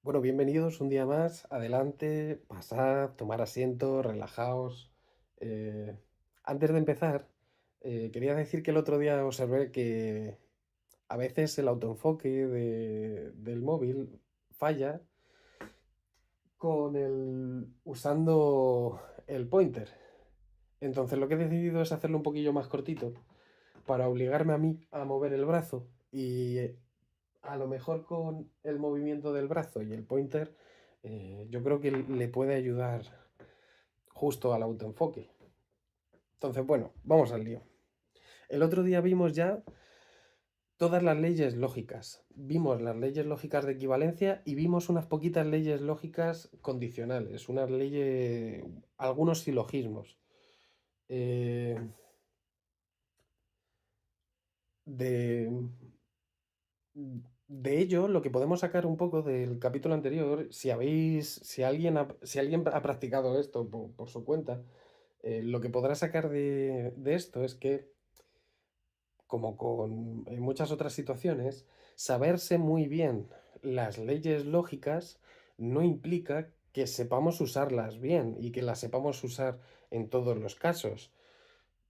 Bueno, bienvenidos un día más. Adelante, pasad, tomar asiento, relajaos. Eh, Antes de empezar, quería decir que el otro día observé que a veces el autoenfoque del móvil falla usando el pointer. Entonces lo que he decidido es hacerlo un poquillo más cortito para obligarme a mí a mover el brazo y a lo mejor con el movimiento del brazo y el pointer, yo creo que le puede ayudar justo al autoenfoque. Entonces, bueno, vamos al lío. El otro día vimos ya todas las leyes lógicas. Vimos las leyes lógicas de equivalencia y vimos unas poquitas leyes lógicas condicionales, unas leyes, algunos silogismos. Eh, de, De ello, lo que podemos sacar un poco del capítulo anterior, si alguien ha practicado esto por su cuenta, lo que podrá sacar de esto es que, como en muchas otras situaciones, saberse muy bien las leyes lógicas no implica que sepamos usarlas bien y que las sepamos usar en todos los casos.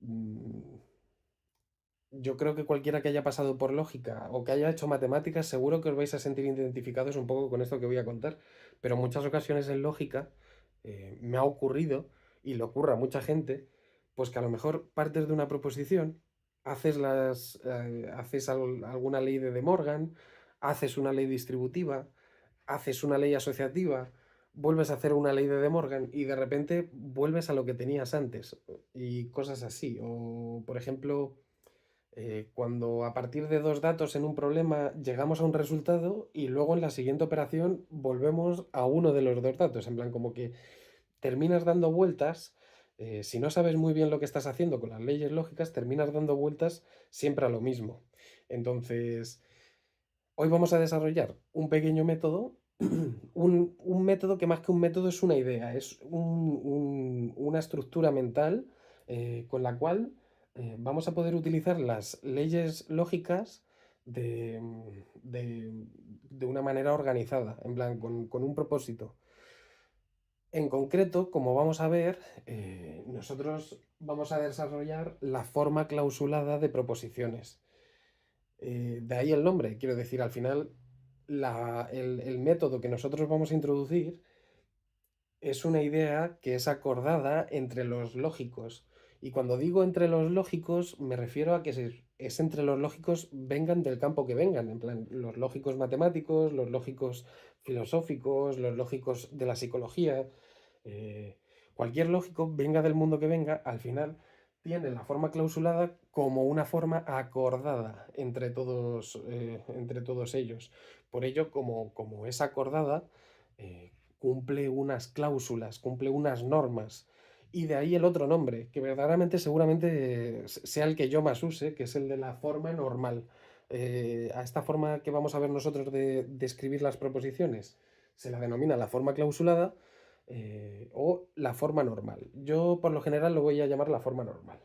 Mm, Yo creo que cualquiera que haya pasado por lógica o que haya hecho matemáticas, seguro que os vais a sentir identificados un poco con esto que voy a contar. Pero en muchas ocasiones en lógica me ha ocurrido, y le ocurre a mucha gente, pues que a lo mejor partes de una proposición, alguna ley de Morgan, haces una ley distributiva, haces una ley asociativa, vuelves a hacer una ley de Morgan y de repente vuelves a lo que tenías antes y cosas así. O, por ejemplo, cuando a partir de dos datos en un problema llegamos a un resultado y luego en la siguiente operación volvemos a uno de los dos datos, en plan como que terminas dando vueltas, si no sabes muy bien lo que estás haciendo con las leyes lógicas, terminas dando vueltas siempre a lo mismo. Entonces, hoy vamos a desarrollar un pequeño método, un método que más que un método es una idea, es una estructura mental con la cual vamos a poder utilizar las leyes lógicas de, de- de una manera organizada, en plan, con un propósito. En concreto, como vamos a ver, nosotros vamos a desarrollar la forma clausulada de proposiciones. De ahí el nombre, quiero decir, al final el método que nosotros vamos a introducir es una idea que es acordada entre los lógicos. Y cuando digo entre los lógicos, me refiero a que es entre los lógicos vengan del campo que vengan, en plan, los lógicos matemáticos, los lógicos filosóficos, los lógicos de la psicología. eh, Cualquier lógico, venga del mundo que venga, al final tiene la forma clausulada como una forma acordada entre todos ellos. Por ello, como es acordada, cumple unas cláusulas, cumple unas normas. Y de ahí el otro nombre, que verdaderamente seguramente sea el que yo más use, que es el de la forma normal. A esta forma que vamos a ver nosotros de escribir las proposiciones se la denomina la forma clausulada o la forma normal. Yo por lo general lo voy a llamar la forma normal.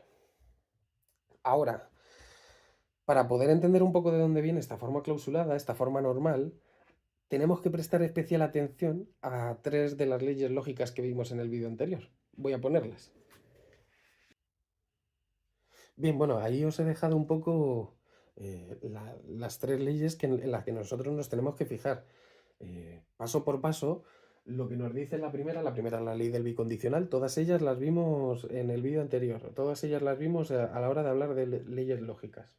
Ahora, para poder entender un poco de dónde viene esta forma clausulada, esta forma normal, tenemos que prestar especial atención a tres de las leyes lógicas que vimos en el vídeo anterior. Voy a ponerlas. Bien, bueno, ahí os he dejado un poco las tres leyes en las que nosotros nos tenemos que fijar. Paso por paso, lo que nos dice la primera es la ley del bicondicional, todas ellas las vimos en el vídeo anterior, todas ellas las vimos a la hora de hablar de leyes lógicas.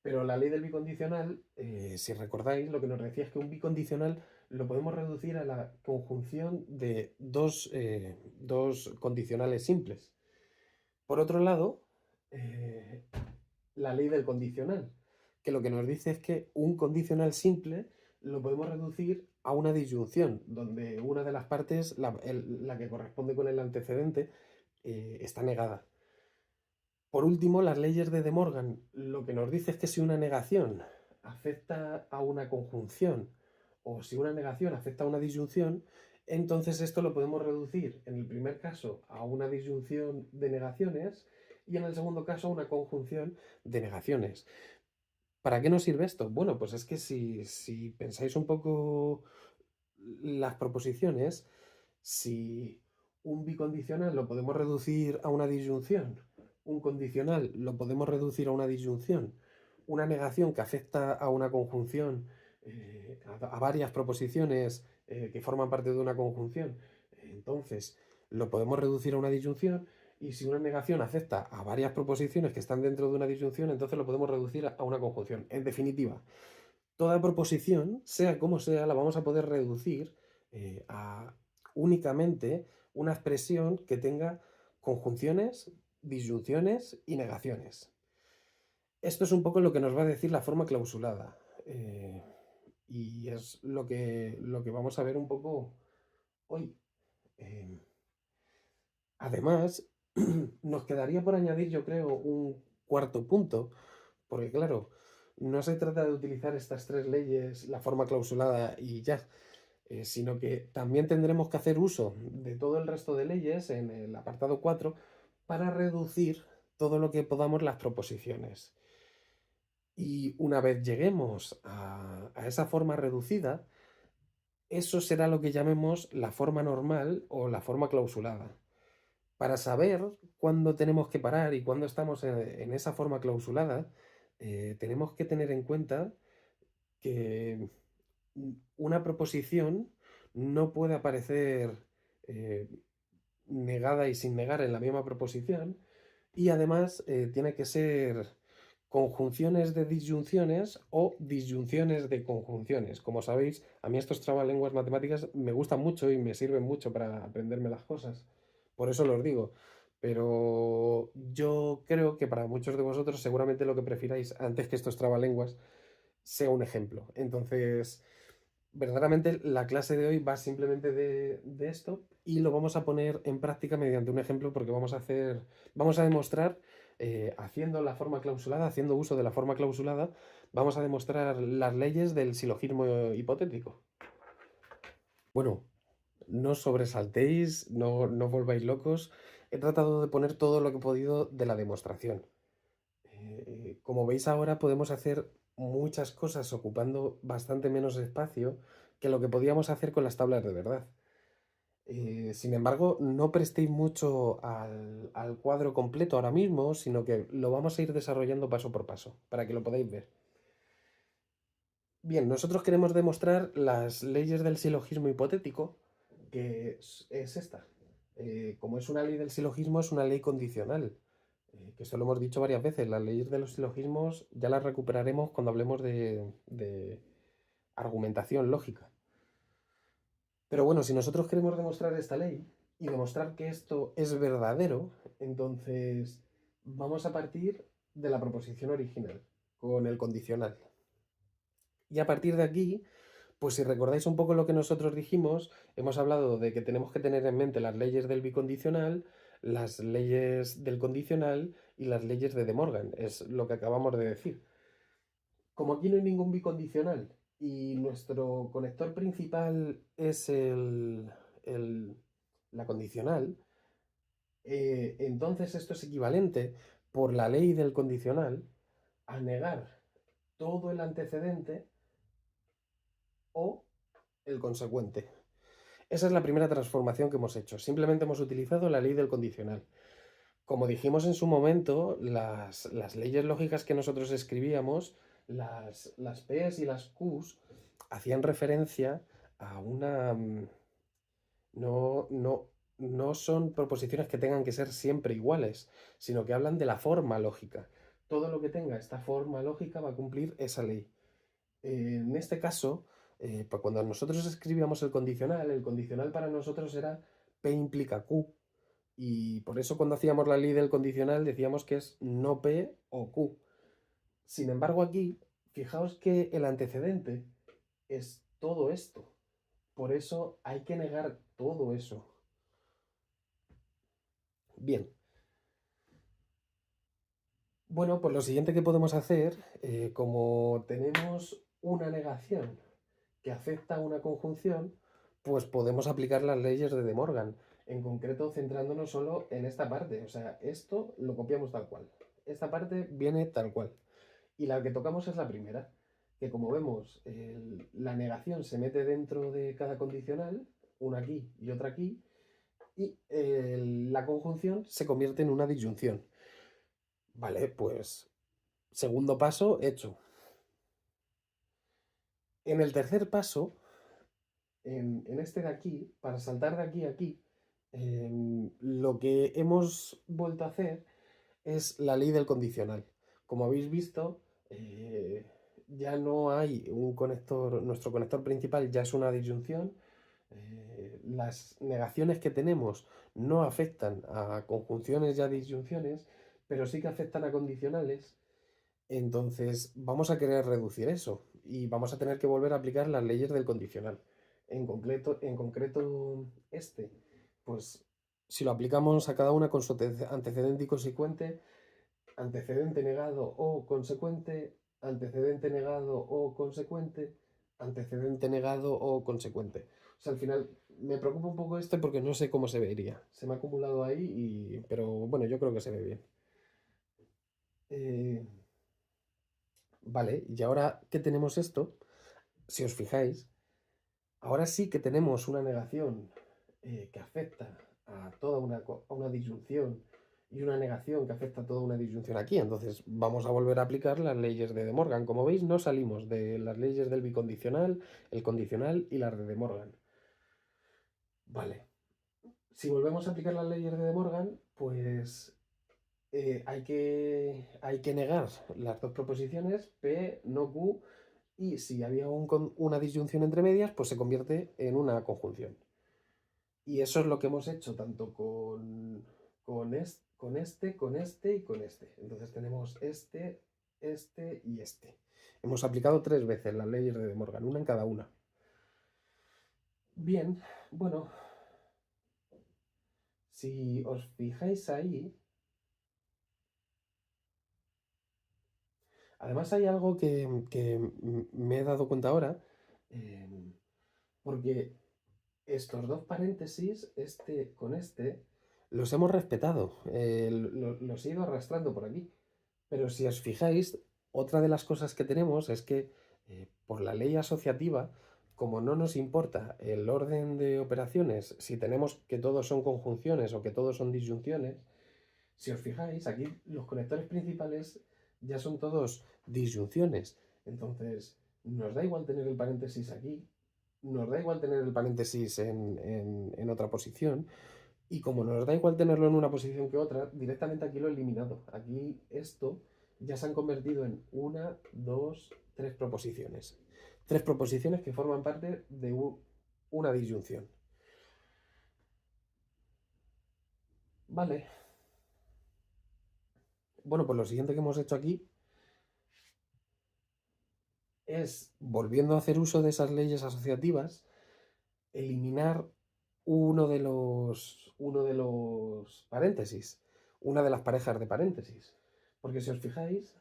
Pero la ley del bicondicional, si recordáis, lo que nos decía es que un bicondicional lo podemos reducir a la conjunción de dos condicionales simples. Por otro lado, eh, la ley del condicional, que lo que nos dice es que un condicional simple lo podemos reducir a una disyunción, donde una de las partes, la que corresponde con el antecedente, está negada. Por último, las leyes de Morgan lo que nos dice es que si una negación afecta a una conjunción o si una negación afecta a una disyunción, entonces esto lo podemos reducir en el primer caso a una disyunción de negaciones y en el segundo caso a una conjunción de negaciones. ¿Para qué nos sirve esto? Bueno, pues es que si pensáis un poco las proposiciones, si un bicondicional lo podemos reducir a una disyunción, un condicional lo podemos reducir a una disyunción, una negación que afecta a una conjunción, a varias proposiciones que forman parte de una conjunción, entonces lo podemos reducir a una disyunción, y si una negación afecta a varias proposiciones que están dentro de una disyunción, entonces lo podemos reducir a una conjunción. En definitiva, toda proposición, sea como sea, la vamos a poder reducir a únicamente una expresión que tenga conjunciones, disyunciones y negaciones. Esto es un poco lo que nos va a decir la forma clausulada. Y es lo que vamos a ver un poco hoy. Eh, Además, nos quedaría por añadir, yo creo, un cuarto punto, porque claro, no se trata de utilizar estas tres leyes, la forma clausulada y ya, sino que también tendremos que hacer uso de todo el resto de leyes en el apartado 4 para reducir todo lo que podamos las proposiciones. Y una vez lleguemos a esa forma reducida, eso será lo que llamemos la forma normal o la forma clausulada. Para saber cuándo tenemos que parar y cuándo estamos en esa forma clausulada, tenemos que tener en cuenta que una proposición no puede aparecer eh, negada y sin negar en la misma proposición, y además tiene que ser conjunciones de disyunciones o disyunciones de conjunciones. Como sabéis, a mí estos trabalenguas matemáticas me gustan mucho y me sirven mucho para aprenderme las cosas. Por eso los digo. Pero yo creo que para muchos de vosotros seguramente lo que prefiráis antes que estos trabalenguas sea un ejemplo. Entonces, verdaderamente la clase de hoy va simplemente de esto, y lo vamos a poner en práctica mediante un ejemplo, porque vamos a demostrar, haciendo la forma clausulada, haciendo uso de la forma clausulada, vamos a demostrar las leyes del silogismo hipotético. Bueno, no os sobresaltéis, no os volváis locos. He tratado de poner todo lo que he podido de la demostración. Como veis ahora podemos hacer muchas cosas ocupando bastante menos espacio que lo que podíamos hacer con las tablas de verdad. Sin embargo, no prestéis mucho al cuadro completo ahora mismo, sino que lo vamos a ir desarrollando paso por paso, para que lo podáis ver. Bien, nosotros queremos demostrar las leyes del silogismo hipotético, que es esta. Como es una ley del silogismo, es una ley condicional. Que esto lo hemos dicho varias veces, las leyes de los silogismos ya las recuperaremos cuando hablemos de argumentación lógica. Pero bueno, si nosotros queremos demostrar esta ley y demostrar que esto es verdadero, entonces vamos a partir de la proposición original, con el condicional. Y a partir de aquí, pues si recordáis un poco lo que nosotros dijimos, hemos hablado de que tenemos que tener en mente las leyes del bicondicional, las leyes del condicional y las leyes de De Morgan. Es lo que acabamos de decir. Como aquí no hay ningún bicondicional y nuestro conector principal es la condicional, entonces esto es equivalente, por la ley del condicional, a negar todo el antecedente o el consecuente. Esa es la primera transformación que hemos hecho. Simplemente hemos utilizado la ley del condicional. Como dijimos en su momento, las leyes lógicas que nosotros escribíamos, las P's y las Q's, hacían referencia a una... No son proposiciones que tengan que ser siempre iguales, sino que hablan de la forma lógica. Todo lo que tenga esta forma lógica va a cumplir esa ley. En este caso, pues cuando nosotros escribíamos el condicional para nosotros era P implica Q. Y por eso cuando hacíamos la ley del condicional decíamos que es no P o Q. Sin embargo, aquí, fijaos que el antecedente es todo esto. Por eso hay que negar todo eso. Bien. Bueno, pues lo siguiente que podemos hacer, como tenemos una negación que afecta a una conjunción, pues podemos aplicar las leyes de De Morgan, en concreto centrándonos solo en esta parte. O sea, esto lo copiamos tal cual. Esta parte viene tal cual. Y la que tocamos es la primera, que como vemos, la negación se mete dentro de cada condicional, una aquí y otra aquí, y la conjunción se convierte en una disyunción. Vale, pues segundo paso hecho. En el tercer paso, en este de aquí, para saltar de aquí a aquí, lo que hemos vuelto a hacer es la ley del condicional. Como habéis visto, ya no hay un conector, nuestro conector principal ya es una disyunción. Las negaciones que tenemos no afectan a conjunciones y a disyunciones, pero sí que afectan a condicionales. Entonces vamos a querer reducir eso y vamos a tener que volver a aplicar las leyes del condicional. En concreto pues si lo aplicamos a cada una con su antecedente y consecuente, antecedente negado o consecuente, antecedente negado o consecuente, antecedente negado o consecuente. O sea, al final me preocupa un poco porque no sé cómo se vería. Se me ha acumulado ahí, pero bueno, yo creo que se ve bien. Eh, vale, y ahora que tenemos esto, si os fijáis, ahora sí que tenemos una negación que afecta a toda a una disyunción y una negación que afecta a toda una disyunción aquí. Entonces vamos a volver a aplicar las leyes de De Morgan. Como veis, no salimos de las leyes del bicondicional, el condicional y las de De Morgan. Vale. Si volvemos a aplicar las leyes de De Morgan, pues hay que negar las dos proposiciones, P, no Q, y si había una disyunción entre medias, pues se convierte en una conjunción. Y eso es lo que hemos hecho tanto con este y con este. Entonces tenemos este y este. Hemos aplicado 3 veces las leyes de De Morgan, una en cada una. Bien, bueno, si os fijáis ahí, además hay algo que me he dado cuenta ahora, porque estos dos paréntesis, este con este, los hemos respetado, los he ido arrastrando por aquí. Pero si os fijáis, otra de las cosas que tenemos es que por la ley asociativa, como no nos importa el orden de operaciones, si tenemos que todos son conjunciones o que todos son disyunciones, si os fijáis, aquí los conectores principales ya son todos disyunciones. Entonces, nos da igual tener el paréntesis aquí, nos da igual tener el paréntesis en otra posición, y como nos da igual tenerlo en una posición que otra, directamente aquí lo he eliminado. Aquí esto ya se han convertido en una, dos, tres proposiciones. Tres proposiciones que forman parte de una disyunción. Vale. Bueno, pues lo siguiente que hemos hecho aquí es, volviendo a hacer uso de esas leyes asociativas, eliminar uno de los paréntesis, una de las parejas de paréntesis. Porque si os fijáis,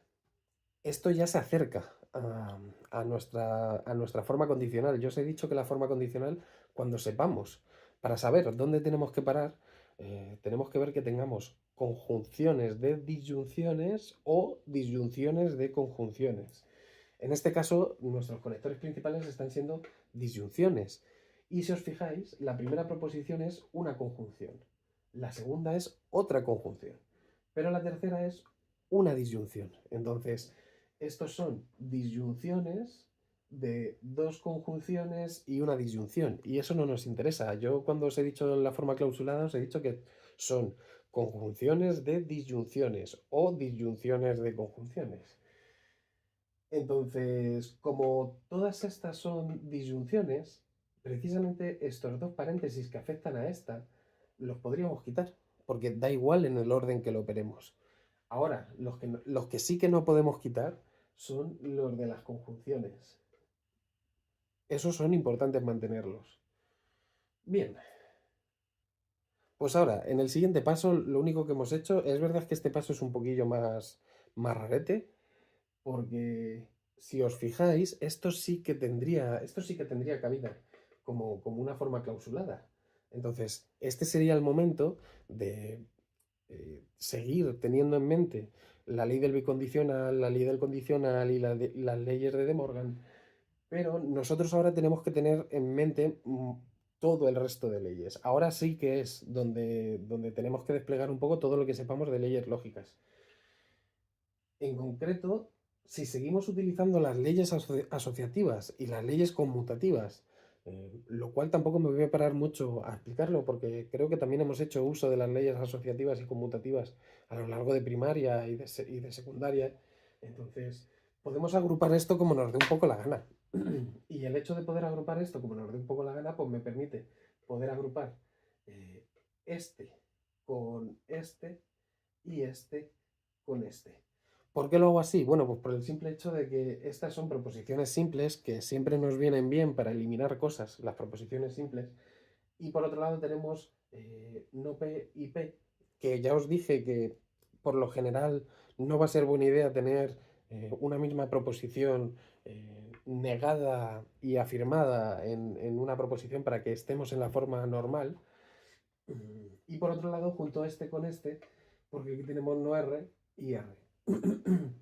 esto ya se acerca a nuestra forma condicional. Yo os he dicho que la forma condicional, cuando sepamos, para saber dónde tenemos que parar, tenemos que ver que tengamos conjunciones de disyunciones o disyunciones de conjunciones. En este caso, nuestros conectores principales están siendo disyunciones. Y si os fijáis, la primera proposición es una conjunción, la segunda es otra conjunción, pero la tercera es una disyunción. Entonces, estos son disyunciones de dos conjunciones y una disyunción. Y eso no nos interesa. Yo cuando os he dicho la forma clausulada, os he dicho que son conjunciones de disyunciones o disyunciones de conjunciones. Entonces, como todas estas son disyunciones, precisamente estos dos paréntesis que afectan a esta, los podríamos quitar, porque da igual en el orden que lo operemos. Ahora, los que sí que no podemos quitar son los de las conjunciones. Esos son importantes mantenerlos. Bien, pues ahora, en el siguiente paso, lo único que hemos hecho, es verdad que este paso es un poquillo más rarete, porque si os fijáis, esto sí que tendría cabida como una forma clausulada. Entonces, este sería el momento de seguir teniendo en mente la ley del bicondicional, la ley del condicional y las leyes de De Morgan, pero nosotros ahora tenemos que tener en mente todo el resto de leyes. Ahora sí que es donde tenemos que desplegar un poco todo lo que sepamos de leyes lógicas. En concreto, si seguimos utilizando las leyes asociativas y las leyes conmutativas, lo cual tampoco me voy a parar mucho a explicarlo, porque creo que también hemos hecho uso de las leyes asociativas y conmutativas a lo largo de primaria y de secundaria. Entonces, podemos agrupar esto como nos dé un poco la gana. Y el hecho de poder agrupar esto como nos dé un poco la gana, pues me permite poder agrupar eh, este con este y este con este. ¿Por qué lo hago así? Bueno, pues por el simple hecho de que estas son proposiciones simples que siempre nos vienen bien para eliminar cosas, las proposiciones simples. Y por otro lado tenemos no P y P, que ya os dije que por lo general no va a ser buena idea tener una misma proposición negada y afirmada en una proposición para que estemos en la forma normal. Y por otro lado, junto este con este, porque aquí tenemos no R y R.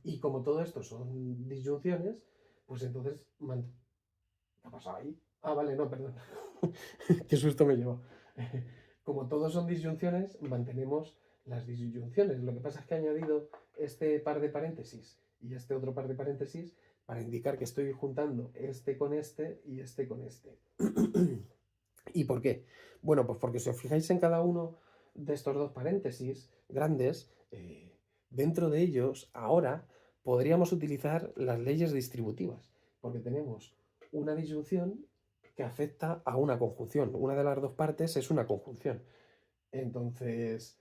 Y como todo esto son disyunciones, pues entonces... ¿Qué ha pasado ahí? Ah, vale, no, perdón. Qué susto me llevo. Como todos son disyunciones, mantenemos las disyunciones. Lo que pasa es que he añadido este par de paréntesis y este otro par de paréntesis para indicar que estoy juntando este con este y este con este. ¿Y por qué? Bueno, pues porque si os fijáis en cada uno de estos dos paréntesis grandes, dentro de ellos ahora podríamos utilizar las leyes distributivas, porque tenemos una disyunción que afecta a una conjunción. Una de las dos partes es una conjunción. Entonces,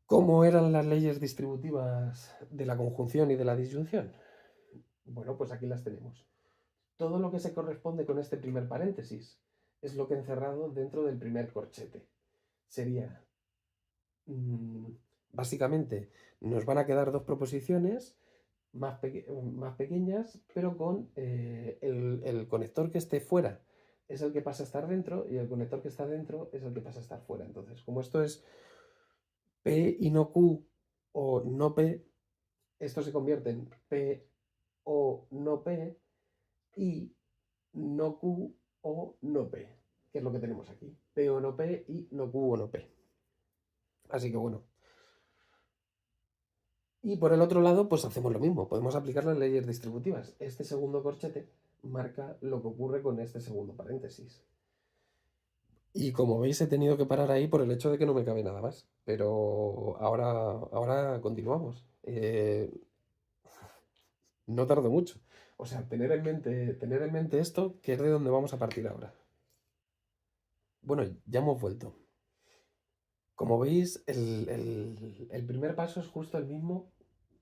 ¿cómo eran las leyes distributivas de la conjunción y de la disyunción? Bueno, pues aquí las tenemos. Todo lo que se corresponde con este primer paréntesis es lo que he encerrado dentro del primer corchete. Sería, mm, básicamente, nos van a quedar dos proposiciones más pequeñas, pero con el conector que esté fuera es el que pasa a estar dentro y el conector que está dentro es el que pasa a estar fuera. Entonces, como esto es P y no Q o no P, esto se convierte en P o no P y no Q o no P, que es lo que tenemos aquí. P o no P y no Q o no P. Así que bueno. Y por el otro lado, pues hacemos lo mismo. Podemos aplicar las leyes distributivas. Este segundo corchete marca lo que ocurre con este segundo paréntesis. Y como veis, he tenido que parar ahí por el hecho de que no me cabe nada más. Pero ahora continuamos. No tardo mucho. O sea, tener en mente esto, que es de donde vamos a partir ahora. Bueno, ya hemos vuelto. Como veis, el primer paso es justo el mismo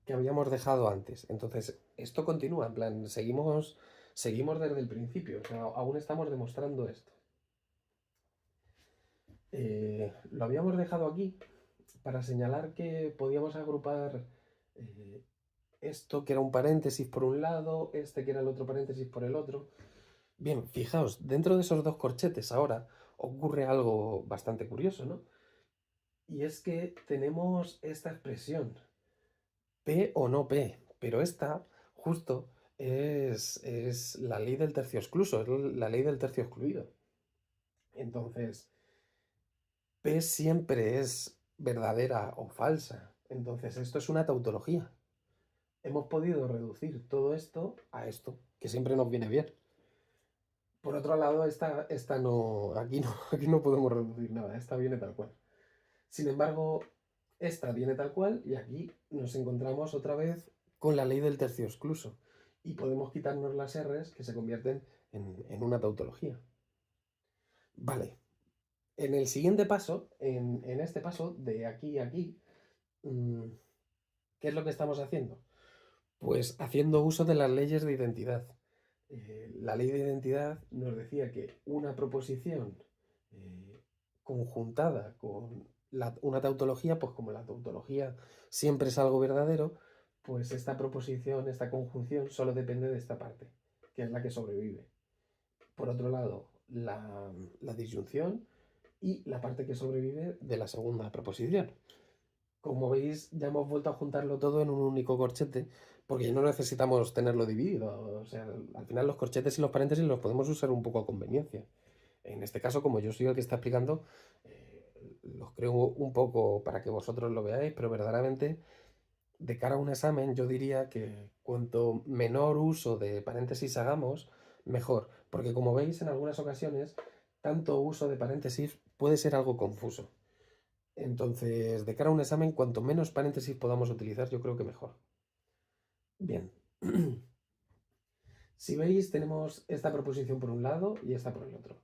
que habíamos dejado antes. Entonces, esto continúa, en plan, seguimos desde el principio, o sea, aún estamos demostrando esto. Lo habíamos dejado aquí para señalar que podíamos agrupar eh, esto que era un paréntesis por un lado, este que era el otro paréntesis por el otro. Bien, fijaos, dentro de esos dos corchetes ahora ocurre algo bastante curioso, ¿no? Y es que tenemos esta expresión, P o no P, pero esta justo es la ley del tercio excluso, es la ley del tercio excluido. Entonces, P siempre es verdadera o falsa. Entonces, esto es una tautología. Hemos podido reducir todo esto a esto, que siempre nos viene bien. Por otro lado, esta no, aquí no podemos reducir nada, esta viene tal cual. Sin embargo, esta viene tal cual y aquí nos encontramos otra vez con la ley del tercio excluso y podemos quitarnos las R's que se convierten en una tautología. Vale, en el siguiente paso, en este paso de aquí a aquí, ¿qué es lo que estamos haciendo? Pues haciendo uso de las leyes de identidad. La ley de identidad nos decía que una proposición conjuntada con una tautología, pues como la tautología siempre es algo verdadero, pues esta proposición, esta conjunción, solo depende de esta parte, que es la que sobrevive. Por otro lado, la disyunción y la parte que sobrevive de la segunda proposición. Como veis, ya hemos vuelto a juntarlo todo en un único corchete, porque ya no necesitamos tenerlo dividido. O sea, al final los corchetes y los paréntesis los podemos usar un poco a conveniencia. En este caso, como yo soy el que está explicando, los creo un poco para que vosotros lo veáis, pero verdaderamente, de cara a un examen, yo diría que cuanto menor uso de paréntesis hagamos, mejor. Porque como veis, en algunas ocasiones, tanto uso de paréntesis puede ser algo confuso. Entonces, de cara a un examen, cuanto menos paréntesis podamos utilizar, yo creo que mejor. Bien. Si veis, tenemos esta proposición por un lado y esta por el otro.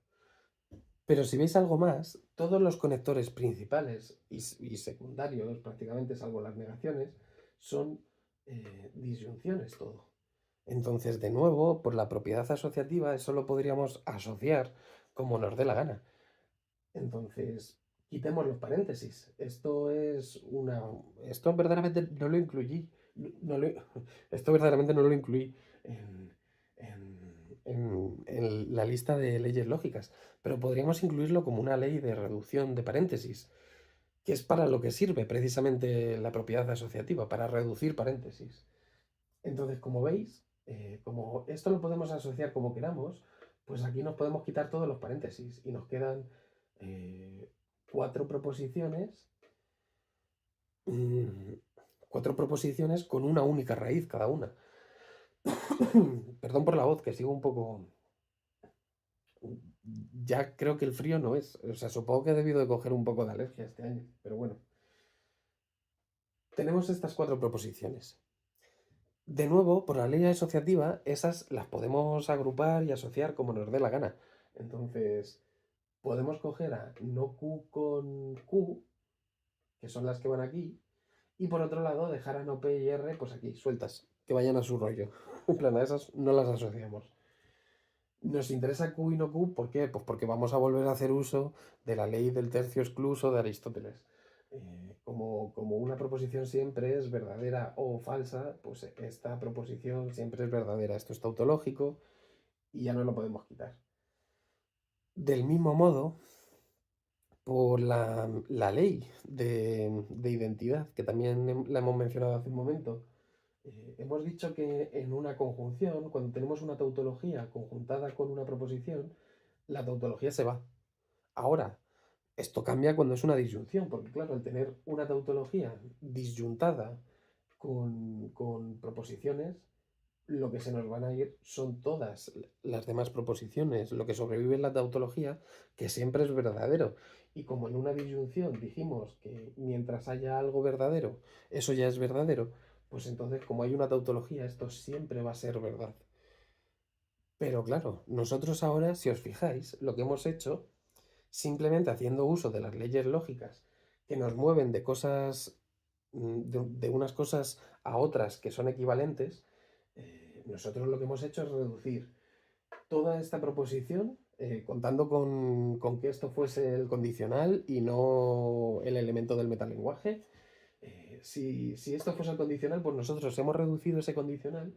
Pero si veis algo más, todos los conectores principales y secundarios, prácticamente salvo las negaciones, son disyunciones todo. Entonces, de nuevo, por la propiedad asociativa, eso lo podríamos asociar como nos dé la gana. Entonces, quitemos los paréntesis. Esto verdaderamente no lo incluí. no lo- Esto verdaderamente no lo incluí en, en la lista de leyes lógicas, pero podríamos incluirlo como una ley de reducción de paréntesis, que es para lo que sirve precisamente la propiedad asociativa, para reducir paréntesis. Entonces, como veis, como esto lo podemos asociar como queramos, pues aquí nos podemos quitar todos los paréntesis y nos quedan eh, cuatro proposiciones, mm, cuatro proposiciones con una única raíz cada una. Perdón por la voz, que sigo un poco... Ya creo que el frío no es. O sea, supongo que he debido de coger un poco de alergia este año, pero bueno. Tenemos estas cuatro proposiciones. De nuevo, por la ley asociativa, esas las podemos agrupar y asociar como nos dé la gana. Entonces, podemos coger a no Q con Q, que son las que van aquí, y por otro lado dejar a no P y R, pues aquí, sueltas, que vayan a su rollo. En plan, a esas no las asociamos. Nos interesa Q y no Q, ¿por qué? Pues porque vamos a volver a hacer uso de la ley del tercio excluso de Aristóteles. Como una proposición siempre es verdadera o falsa, pues esta proposición siempre es verdadera. Esto es tautológico y ya no lo podemos quitar. Del mismo modo, por la ley de identidad, que también la hemos mencionado hace un momento, hemos dicho que en una conjunción, cuando tenemos una tautología conjuntada con una proposición, la tautología se va. Ahora, esto cambia cuando es una disyunción, porque claro, al tener una tautología disyuntada con proposiciones, lo que se nos van a ir son todas las demás proposiciones. Lo que sobrevive en la tautología, que siempre es verdadero. Y como en una disyunción dijimos que mientras haya algo verdadero, eso ya es verdadero, pues entonces como hay una tautología, esto siempre va a ser verdad. Pero claro, nosotros ahora, si os fijáis, lo que hemos hecho, simplemente haciendo uso de las leyes lógicas que nos mueven de cosas, de unas cosas a otras que son equivalentes, nosotros lo que hemos hecho es reducir toda esta proposición, contando con que esto fuese el condicional y no el elemento del metalenguaje. Si esto fuese el condicional, pues nosotros hemos reducido ese condicional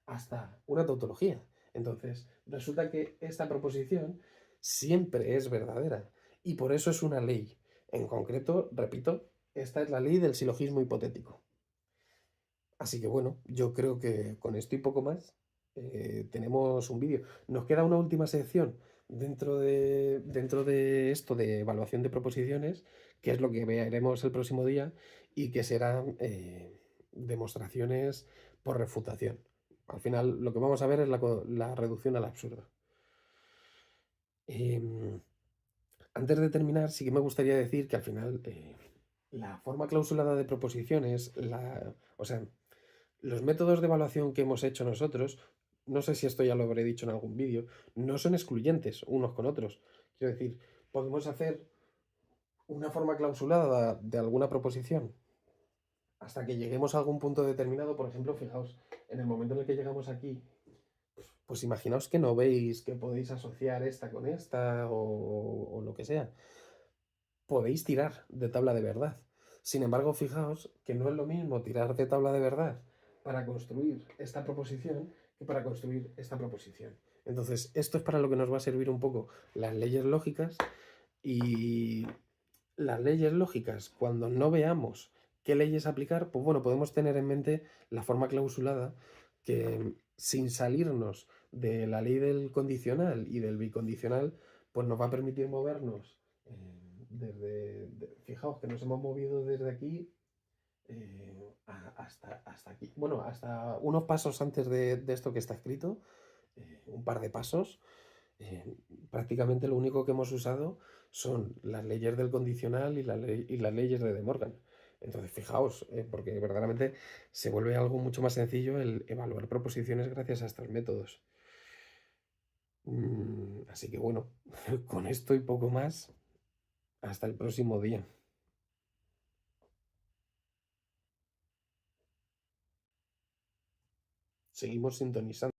hasta una tautología. Entonces, resulta que esta proposición siempre es verdadera y por eso es una ley. En concreto, repito, esta es la ley del silogismo hipotético. Así que bueno, yo creo que con esto y poco más tenemos un vídeo. Nos queda una última sección dentro de esto de evaluación de proposiciones, que es lo que veremos el próximo día y que serán demostraciones por refutación. Al final lo que vamos a ver es la reducción al absurdo. Em, Antes de terminar, sí que me gustaría decir que al final la forma clausulada de proposiciones, o sea, los métodos de evaluación que hemos hecho nosotros, no sé si esto ya lo habré dicho en algún vídeo, no son excluyentes unos con otros. Quiero decir, podemos hacer una forma clausulada de alguna proposición hasta que lleguemos a algún punto determinado. Por ejemplo, fijaos, en el momento en el que llegamos aquí, pues imaginaos que no veis que podéis asociar esta con esta o lo que sea. Podéis tirar de tabla de verdad. Sin embargo, fijaos que no es lo mismo tirar de tabla de verdad para construir esta proposición que para construir esta proposición. Entonces, esto es para lo que nos va a servir un poco las leyes lógicas y las leyes lógicas, cuando no veamos ¿Qué leyes aplicar? Pues bueno, podemos tener en mente la forma clausulada que sin salirnos de la ley del condicional y del bicondicional, pues nos va a permitir movernos fijaos que nos hemos movido desde aquí hasta aquí. Bueno, hasta unos pasos antes de esto que está escrito, un par de pasos. eh, Prácticamente lo único que hemos usado son las leyes del condicional y las leyes de De Morgan. Entonces, fijaos, porque verdaderamente se vuelve algo mucho más sencillo el evaluar proposiciones gracias a estos métodos. Así que bueno, con esto y poco más, hasta el próximo día. Seguimos sintonizando.